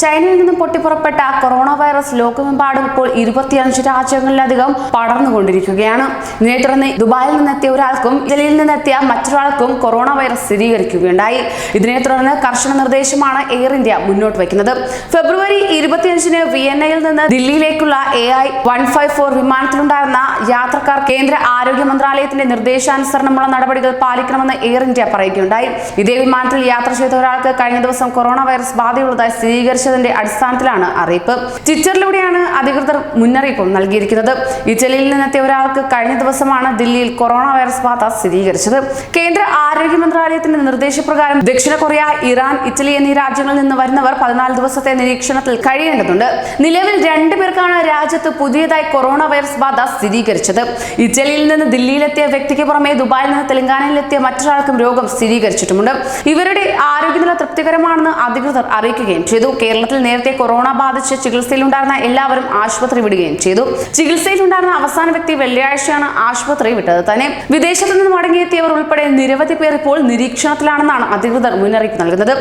ചൈനയിൽ നിന്നും പൊട്ടിപ്പുറപ്പെട്ട corona virus ലോകമെമ്പാടും ഇപ്പോൾ 25 രാജ്യങ്ങളിലധികം പടർന്നുകൊണ്ടിരിക്കുകയാണ്. ഇതിനെ തുടർന്ന് ദുബായിൽ നിന്നെത്തിയ ഒരാൾക്കും ഇറ്റലിയിൽ നിന്നെത്തിയ മറ്റൊരാൾക്കും കൊറോണ വൈറസ് സ്ഥിരീകരിക്കുകയുണ്ടായി. ഇതിനെ തുടർന്ന് കർശന നിർദ്ദേശമാണ് എയർ ഇന്ത്യ മുന്നോട്ട് വയ്ക്കുന്നത്. ഫെബ്രുവരി 25-ന് വിയന്നയിൽ നിന്ന് ദില്ലിയിലേക്കുള്ള AI-154 വിമാനത്തിലുണ്ടായിരുന്ന യാത്രക്കാർ കേന്ദ്ര ആരോഗ്യ മന്ത്രാലയത്തിന്റെ നിർദ്ദേശാനുസരണമുള്ള നടപടികൾ പാലിക്കണമെന്ന് എയർ ഇന്ത്യ പറയുകയുണ്ടായി. ഇതേ വിമാനത്തിൽ യാത്ര ചെയ്ത ഒരാൾക്ക് കഴിഞ്ഞ ദിവസം കൊറോണ വൈറസ് ബാധയുള്ളതായി സ്ഥിരീകരിച്ചതിന്റെ അടിസ്ഥാനത്തിലാണ് അറിയിപ്പ്. ട്വിറ്ററിലൂടെയാണ് അധികൃതർ മുന്നറിയിപ്പ് നൽകിയിരിക്കുന്നത്. ഇറ്റലിയിൽ നിന്നെത്തിയ ഒരാൾക്ക് കഴിഞ്ഞ ദിവസമാണ് ദില്ലിയിൽ കൊറോണ വൈറസ് ബാധ സ്ഥിരീകരിച്ചത്. കേന്ദ്ര ആരോഗ്യ മന്ത്രാലയത്തിന്റെ നിർദ്ദേശപ്രകാരം ദക്ഷിണ കൊറിയ, ഇറാൻ, ഇറ്റലി എന്നീ രാജ്യങ്ങളിൽ നിന്ന് വരുന്നവർ 14 ദിവസത്തെ നിരീക്ഷണത്തിൽ കഴിയേണ്ടതുണ്ട്. നിലവിൽ 2 പേർക്കാണ് രാജ്യത്ത് പുതിയതായി കൊറോണ വൈറസ് ബാധ സ്ഥിരീകരിച്ചത്. ഇറ്റലിയിൽ നിന്ന് ദില്ലിയിലെത്തിയ വ്യക്തിക്ക് പുറമെ ദുബായിൽ നിന്ന് തെലങ്കാനയിലെത്തിയ മറ്റൊരാൾക്കും രോഗം സ്ഥിരീകരിച്ചിട്ടുമുണ്ട്. ഇവരുടെ ആരോഗ്യനില തൃപ്തികരമാണെന്ന് അധികൃതർ അറിയിക്കുകയും ചെയ്തു. കേരളത്തിൽ നേരത്തെ കൊറോണ ബാധിച്ച് ചികിത്സയിലുണ്ടായിരുന്ന എല്ലാവരും ആശുപത്രി വിടുകയും ചെയ്തു. ചികിത്സയിലുണ്ടായിരുന്ന അവസാന വ്യക്തി വെള്ളിയാഴ്ചയാണ് ആശുപത്രി വിട്ടത് തന്നെ. വിദേശത്തു നിന്ന് മടങ്ങിയെത്തിയവർ ഉൾപ്പെടെ നിരവധി പേർ ഇപ്പോൾ നിരീക്ഷണത്തിലാണെന്നാണ് അധികൃതർ മുന്നറിയിപ്പ് നൽകുന്നത്.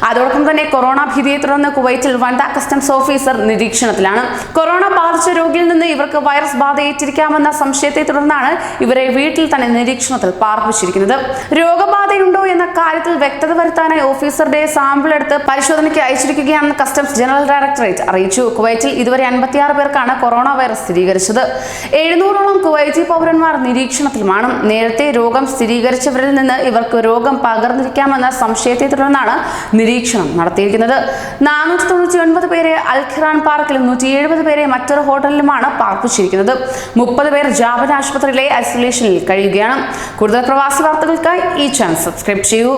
അതോടൊപ്പം തന്നെ കൊറോണ ഭീതിയെ തുടർന്ന് കുവൈറ്റിൽ വനിതാ കസ്റ്റംസ് ഓഫീസർ നിരീക്ഷണത്തിലാണ്. കൊറോണ ബാധിച്ച രോഗിയിൽ നിന്ന് ഇവർക്ക് വൈറസ് ബാധ ഏറ്റിരിക്കാമെന്ന സംശയത്തെ തുടർന്നാണ് ഇവരെ വീട്ടിൽ തന്നെ നിരീക്ഷണത്തിൽ പാർപ്പിച്ചിരിക്കുന്നത്. രോഗബാധയുണ്ടോ എന്ന കാര്യത്തിൽ വ്യക്തത വരുത്താനായി ഓഫീസറുടെ സാമ്പിൾ എടുത്ത് പരിശോധനയ്ക്ക് അയച്ചിരിക്കുകയാണെന്ന് കസ്റ്റംസ് ജനറൽ ഡയറക്ടറേറ്റ് അറിയിച്ചു. കുവൈറ്റിൽ ഇതുവരെ 56 പേർക്കാണ് കൊറോണ വൈറസ് സ്ഥിരീകരിച്ചത്. 700ഓളം കുവൈറ്റി പൗരന്മാർ നിരീക്ഷണത്തിലുമാണ്. നേരത്തെ രോഗം സ്ഥിരീകരിച്ചവരിൽ നിന്ന് ഇവർക്ക് രോഗം പകർന്നിരിക്കാമെന്ന സംശയത്തെ തുടർന്നാണ് നിരീക്ഷണം നടത്തിയിരിക്കുന്നത്. 499 പേരെ അൽ ഖിറാൻ പാർക്കിലും 170 പേരെ മറ്റൊരു ഹോട്ടലിലുമാണ് പാർപ്പിച്ചിരിക്കുന്നത്. 30 പേർ ജാബൻ ആശുപത്രിയിലെ ഐസൊലേഷനിൽ കഴിയുകയാണ്. കൂടുതൽ പ്രവാസി വാർത്തകൾക്കായി ഈ ചാനൽ സബ്സ്ക്രൈബ് ചെയ്യൂ.